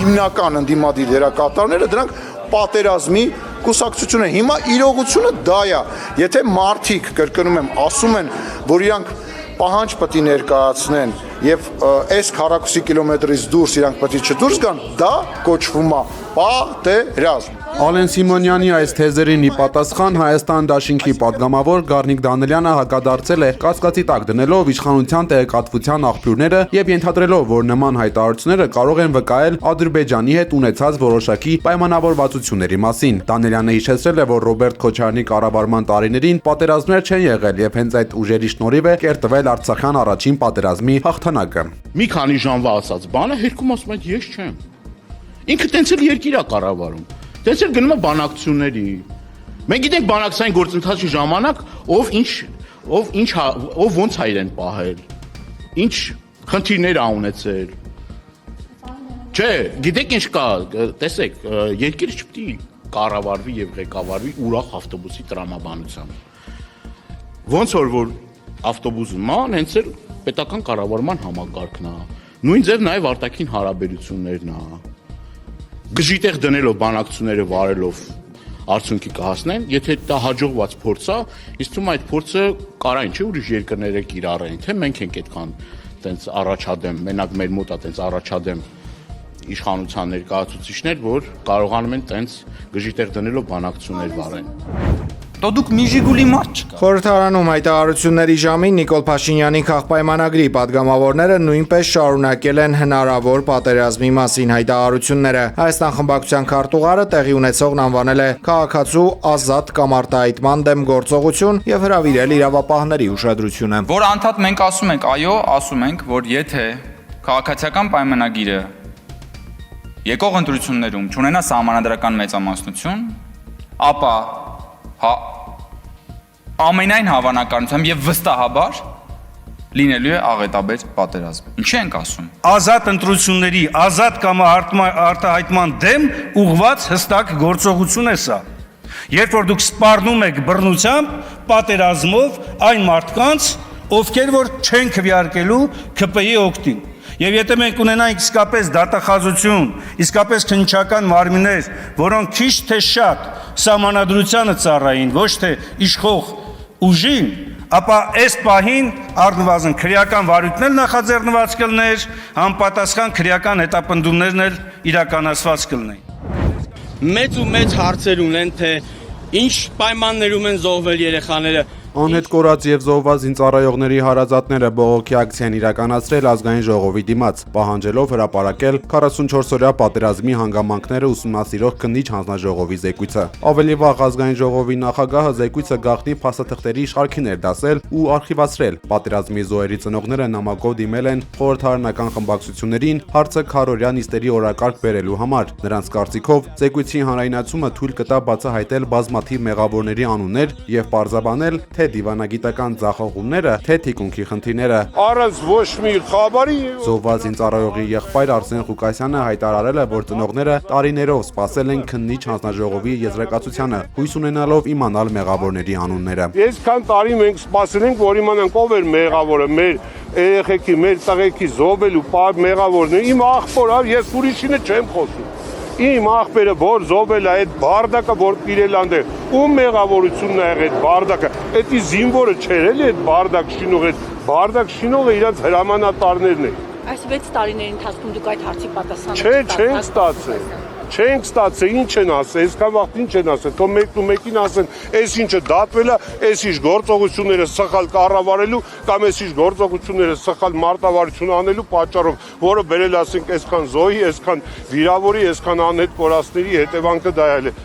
հիմնական ընդդիմադիր դերակատարները դրանք պատերազմի կուսակցություն են։ Հիմա իրողությունը դա է։ Եթե մարդիկ, կրկնում եմ, ասում են, որ իրանք պահանջ պետք է ներկայացնեն եւ այս քառակուսի կիլոմետրից դուրս իրանք պետք է չդուրս գան, դա կոչվում է պատերազմ։ Ալեն Սիմոնյանի այս թեզերին ի պատասխան Հայաստան դաշինքի պատգամավոր Գառնիկ Դանելյանը հակադարձել է կասկածի տակ դնելով իշխանության տեղեկատվության աղբյուրները եւ ենթադրելով, որ նման հայտարարությունները կարող են վկայել Ադրբեջանի հետ ունեցած որոշակի պայմանավորվածությունների մասին։ Դանելյանը հիշեցրել է, որ Ռոբերտ Քոչարյանի կառավարման տարիներին պատերազմներ չեն եղել եւ հենց այդ ուժերի շնորհիվ է կերտվել Արցախյան առաջին պատերազմի հաղթանակը։ Մի քանի ժամվա ասած բանը երկում ասում են ես չեմ։ Ինքը տենց էլ երկիր է կառավարում։ Դες էլ գնում է բանակցությունների։ Մենք գիտենք բանակցային գործընթացի ժամանակ ով ոնց է իրեն պահել, ինչ խնդիրներ ա ունեցել։ Չէ, գիտեք ինչ կա, տեսեք, երկիրը չպետք է կառավարվի եւ ղեկավարվի ուրախ ավտոբուսի տրամաբանությամբ։ Ոնց որ ավտոբուսը ման, հենց էլ պետական կառավարման համակարգն է։ Նույն ձև նաեւ արտաքին հարաբերություններն է։ Գժիտեղ դնելով բանակցությունները վարելով արդյունքի կհասնեն, եթե դա հաջողված փորձ է, իսկ թվում է այդ փորձը կարա ինչ ուրիշ երկրները կիրառեն, թե մենք ենք այդքան տենց առաջադեմ, մենակ մեր մոտ է տենց առաջադեմ իշխանության ներկայացուցիչներ, որ կարողանում են տենց գժիտեղ դնելով բանակցություններ վարեն։ Դո դուք մի ժիգուլի մարդ չկա։ Խորհրդարանում հայտարարությունների ժամին Նիկոլ Փաշինյանի քաղաքպայմանագրի падգամավորները նույնպես շարունակել են հնարավոր պատերազմի մասին հայտարարությունները։ Հայաստան խմբակցության քարտուղարը տեղի ունեցողն անվանել է քաղաքացու ազատ կամ արտահայտման դեմ գործողություն եւ հրավիրել իրավապահների ուշադրությունը։ Որ անդադ մենք ասում ենք, այո, ասում ենք, որ եթե քաղաքացիական պայմանագիրը եկող ընտրություններում չունենա սահմանադրական մեծամասնություն, ապա ամենայն հավանականությամբ եւ վստահաբար լինելու է աղետաբեր պատերազմ։ Ինչի ենք ասում։ Ազատ ընտրությունների ազատ կամ արտահայտման դեմ ուղղված հստակ գործողություն է սա։ Երբ որ դուք սպառնում եք բռնությամբ, պատերազմով այն մարդկանց, ովքեր որ չեն քվեարկելու ԿՊ-ի օգտին։ Եվ եթե մենք ունենանք իսկապես դատախազություն, իսկապես քննչական մարմիններ, որոնք քիչ թե շատ սահմանադրությանը ծառային, ոչ թե իշխող ուժին, ապա այս պահին առնվազն քրեական վարույթն էլ նախաձեռնված կլներ, համապատասխան քրեական հետապնդումներն էլ իրականացված կլինեն։ Մեծ ու մեծ հարցեր ունեն, թե ինչ պայմաններում են զոհվել երեխաները։ Անհետ կորած եւ զոհված զինծառայողների հարազատները բողոքի ակցիան իրականացրել ազգային ժողովի դիմաց, պահանջելով հրապարակել 44-օրյա պատերազմի հանգամանքները ուսումնասիրող քննիչ հանձնաժողովի զեկույցը։ Ավելի վաղ ազգային ժողովի նախագահը զեկույցը գաղտնի փաստաթղթերի շարքին էր դասել ու արխիվացրել։ Պատերազմի զոհերի ծնողները նամակով դիմել են խորհրդարանական խմբակցություններին հարցը քարորյա նիստերի օրակարգ բերելու համար։ Նրանց կարծիքով զեկույցի հանրայնացումը թույլ կտա բացահայտել բազմաթիվ մեղավորների անուններ եւ պարզաբանել թե դիվանագիտական ձախողումները, թե թիկունքի խնդիրները։ Առանց ոչ մի խաբարի Զոհված զինծառայողի եղբայր Արսեն Ղուկասյանը հայտարարել է, որ ծնողները տարիներով սպասել են քննիչ հանձնաժողովի եզրակացությանը, հույս ունենալով իմանալ մեղավորների անունները։ Այսքան տարի մենք սպասել ենք, որ իմանանք ով էր մեղավորը, մեր երեխեքի, մեր տղեկի զոհվելու մեղավորն։ Իմ աղբորը, ես ուրիշինը չեմ խոսում։ Իմ աղբերը, որ զոհվել է այդ բարդակը, որ իրել անդեր, ում մեղավորությունն է եղել այդ բարդակը, էդի զինվորը չէր էլի այդ բարդակ շինող, այդ բարդակ շինողը իրանց հրամանատարներն են։ Այս 6 տարիների ընթացքում դուք այդ հարցի պատասխանը Չէ, չենք ստացել։ Չենք ստացել, ինչ են ասել, այսքան վաղ ինչ են ասել, թող մեկն ու մեկին ասեն, այս ինչը դատվել է, այս ինչ գործողությունները սխալ կառավարելու կամ այս ինչ գործողությունները սխալ մարտավարություն անելու պատճառով, որը բերել ասենք այսքան զոհի, այսքան վիրավորի, այսքան անհետ կորածների հետևանքը դա է։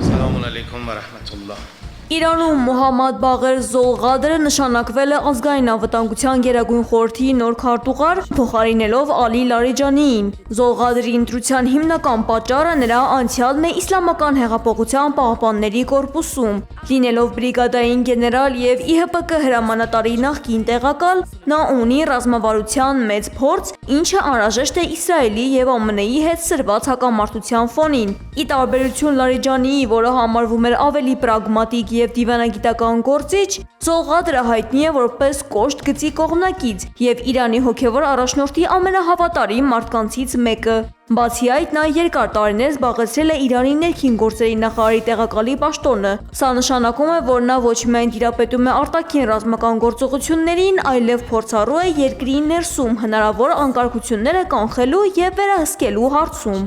Սալամուն ալեյքում վա ռահմաթուլլահ։ Իրանում Մոհամմադ Բաղեր Զոլղադրը նշանակվել է ազգային անվտանգության գերագույն խորհրդի նոր քարտուղար, փոխարինելով Ալի Լարիջանիին։ Զոլղադրի ընտրության հիմնական պատճառը նրա անցյալն է Իսլամական հեղափոխության պահապանների կորպուսում։ Լինելով բրիգադային գեներալ եւ ԻՀՊԿ հրամանատարի նախկին տեղակալ, նա ունի ռազմավարության մեծ փորձ, ինչը անհրաժեշտ է Իսրայելի եւ ԱՄՆ-ի հետ սրված հակամարտության ֆոնին։ Ի տարբերություն Լարիջանիի, որը համարվում էր ավելի պրագմատիկ եւ դիվանագիտական գործիչ, Զոլղադրը հայտնի է որպես կոշտ գծի կողմնակից եւ Իրանի հոգեվոր առաջնորդի ամենահավատարիմ մարդկանցից մեկը։ Բացի այդ, նա երկար տարիներ զբաղեցրել է Իրանի ներքին գործերի նախարարի տեղակալի պաշտոնը։ Սա նշանակում է, որ նա ոչ միայն տիրապետում է արտաքին ռազմական գործողություններին, այլև փորձառու է երկրի ներսում հնարավոր անկարգությունները կանխելու եւ վերահսկելու հարցում։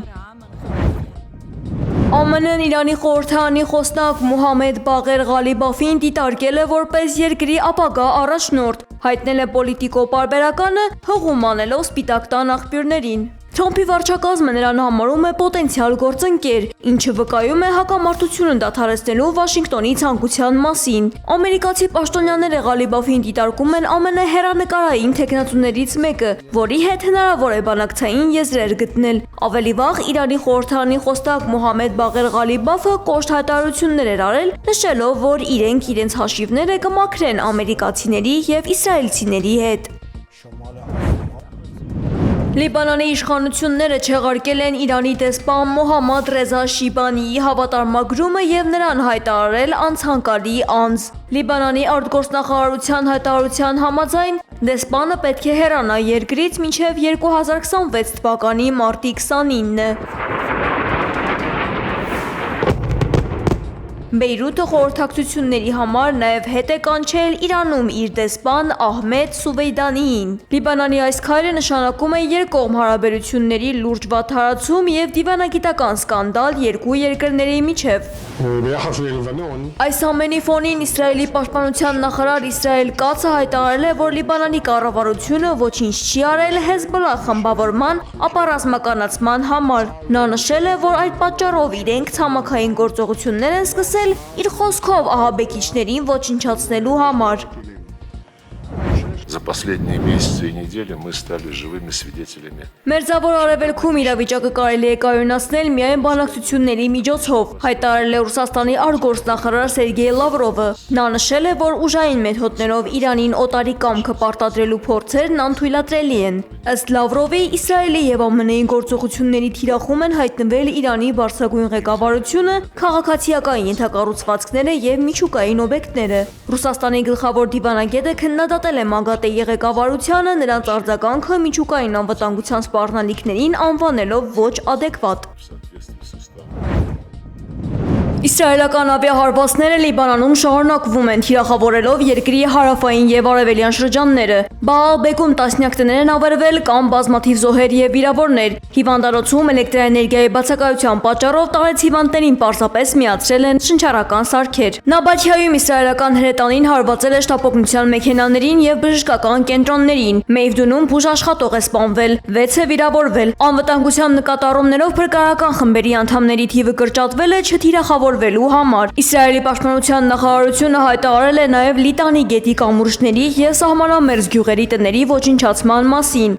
ԱՄՆ-ն Իրանի խորհրդարանի խոսնակ Մոհամմեդ Բաղեր Ղալիբաֆին դիտարկել է որպես երկրի ապագա առաջնորդ, հայտնել է պոլիտիկո պարբերականը, հղում անելով Սպիտակ տան աղբյուրներին։ Թրամփի վարչակազմը նրան համարում է պոտենցիալ գործընկեր, ինչը վկայում է հակամարտությունը դադարեցնելու Վաշինգտոնի ցանկության մասին։ Ամերիկացի պաշտոնյաները Ղալիբաֆին դիտարկում են ամենահեռանկարային թեկնածուներից մեկը, որի հետ հնարավոր է բանակցային եզրեր գտնել։ Ավելի վաղ Իրանի խորհրդարանի խոսնակ Մոհամմեդ Բաղեր Ղալիբաֆը կոշտ հայտարարություններ էր արել, նշելով, որ իրենք իրենց հաշիվները կմաքրեն ամերիկացիների եւ իսրայելցիների հետ։ Լիբանանի իշխանությունները չեղարկել են Իրանի դեսպան Մոհամմադ Ռեզա Շիբանիի հավատարմագրումը եւ նրան հայտարարել անցանկալի անձ։ Լիբանանի արտգործնախարարության հայտարարության համաձայն դեսպանը պետք է հեռանա երկրից մինչև 2026 թվականի մարտի 29-ը։ Բեյրութը խորհրդակցությունների համար նաև հետ է կանչել Իրանում իր դեսպան Ահմեդ Սուվեյդանիին։ Լիբանանի այս քայլը նշանակում է երկկողմ հարաբերությունների լուրջ վատթարացում եւ դիվանագիտական սկանդալ երկու երկրների միջև։ Այս ամենի ֆոնին Իսրայելի պաշտպանության նախարար Իսրայել Կացը հայտարարել է, որ Լիբանանի կառավարությունը ոչինչ չի արել Հեզբոլլահ խմբավորման ապառազմականացման համար։ Նա նշել է, որ այդ պատճառով իրենք ցամաքային գործողություններ են սկսել իր խոսքով ահաբեկիչներին ոչնչացնելու համար։ За последние месяцы и недели мы стали живыми свидетелями. Մերձավոր Արևելքում իրավիճակը կարելի է կայունացնել միայն բանակցությունների միջոցով, հայտարարել է Ռուսաստանի արտգործնախարար Սերգեյ Լավրովը։ Նա նշել է, որ ուժային մեթոդներով Իրանին օտարի կամքը պարտադրելու փորձերն անթույլատրելի են։ Ըստ Լավրովի, Իսրայելի եւ ԱՄՆ-ի գործողությունների թիրախում են հայտնվել Իրանի բարձրագույն ղեկավարությունը, քաղաքացիական ենթակառուցվածքները եւ միջուկային օբյեկտները։ Ռուսաստանի գլխավոր դիվանագետը քննադատել է ՄԱԳԱՏԵ-ի ղեկավարությանը նրանց արձագանքը միջուկային անվտանգության սպառնալիքներին անվանելով ոչ ադեկվատ։ Իսրայելական ավիահարվածները Լիբանանում շարունակվում են, թիրախավորելով երկրի հարավային եւ արևելյան շրջանները։ Բաալ-Բեկում տասնյակ տներ են ավերվել կամ բազմաթիվ զոհեր եւ վիրավորներ։ Հիվանդանոցում էլեկտրաէներգիայի բացակայության պատճառով տարեց հիվանդներին պարզապես միացրել են շնչառական սարքեր։ Նաբաթիայում իսրայելական հրետանին հարվածել է շտապօգնության մեքենաներին եւ բժշկական կենտրոններին։ Մեյվդունում բուժ աշխատող է սպանվել, 6 է վիրավորվել։ Անվտանգության նկատառումներով փրկարարական խմբերի անդամների թիվը կրճատվել է չթիրախավորվելու համար։ Իսրայելի պաշտպանության նախարարությունը հայտարարել է նաև Լիտանի գետի կամուրջների եւ սահմանամերձ գյուղերի տների ոչնչացման մասին։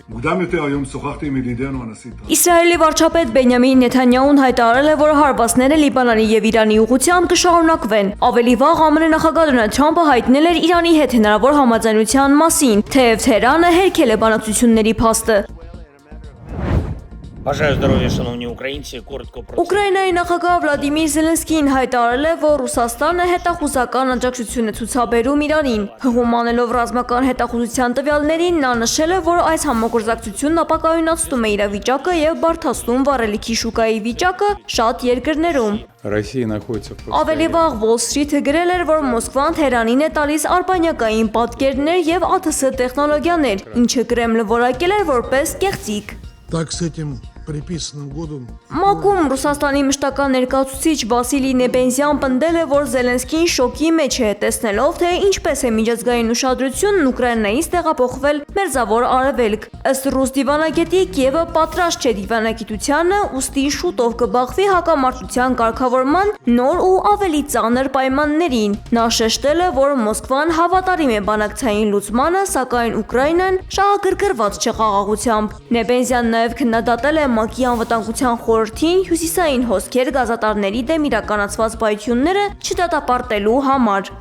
Իսրայելի վարչապետ Բենյամին Նեթանյահուն հայտարարել է, որ հարվածները Լիբանանի եւ Իրանի ուղղությամբ կշարունակվեն։ Ավելի վաղ ԱՄՆ նախագահ Դոնալդ Թրամփը հայտնել էր Իրանի հետ հնարավոր համաձայնության մասին, թեև Թեհրանը հերքել է բանակցությունների փաստը։ Бажаю здоровья, шановні українці. Коротко про Ուկրաինայի նախագահ Վլադիմիր Զելենսկին հայտարարել է, որ Ռուսաստանը հետախուզական աջակցություն է ցուցաբերում Իրանին։ Հղում անելով ռազմական հետախուզության տվյալներին, նա նշել է, որ այս համագործակցությունն ապակայունացնում է իրավիճակը եւ բարդացնում վառելիքի շուկայի վիճակը շատ երկրներում։ Ավելի վաղ Wall Street-ը գրել էր, որ Մոսկվան Թեհրանին է տալիս արբանյակային պատկերներ եւ ԱԹՍ տեխնոլոգիաներ, ինչը Կրեմլը որակել էր որպես կեղծիք։ Так с этим приписанным годом ՄԱԿ-ում Ռուսաստանի մշտական ներկայացուցիչ Վասիլի Նեբենզյան պնդել է, որ Զելենսկին շոկի մեջ է, տեսնելով, թե ինչպես է միջազգային ուշադրությունն Ուկրաինայից տեղափոխվել Մերձավոր Արևելք։ Ըստ ռուս դիվանագետի Կիևը պատրաստ չէ դիվանագիտությանը, ուստի շուտով կբախվի հակամարտության կարգավորման նոր ու ավելի ծանր պայմաններին։ Նա շեշտել է, որ Մոսկվան հավատարիմ է բանակցային լուծմանը, սակայն Ուկրաինան շահագրգռված չէ խաղաղությամբ։ Նեբենզյանն նաև քննադատել է ՄԱԿ-ի անվտանգության խորհրդին հյուսիսային հոսքեր գազատարների դեմ իրականացված պայթյունները չդատապարտելու համար։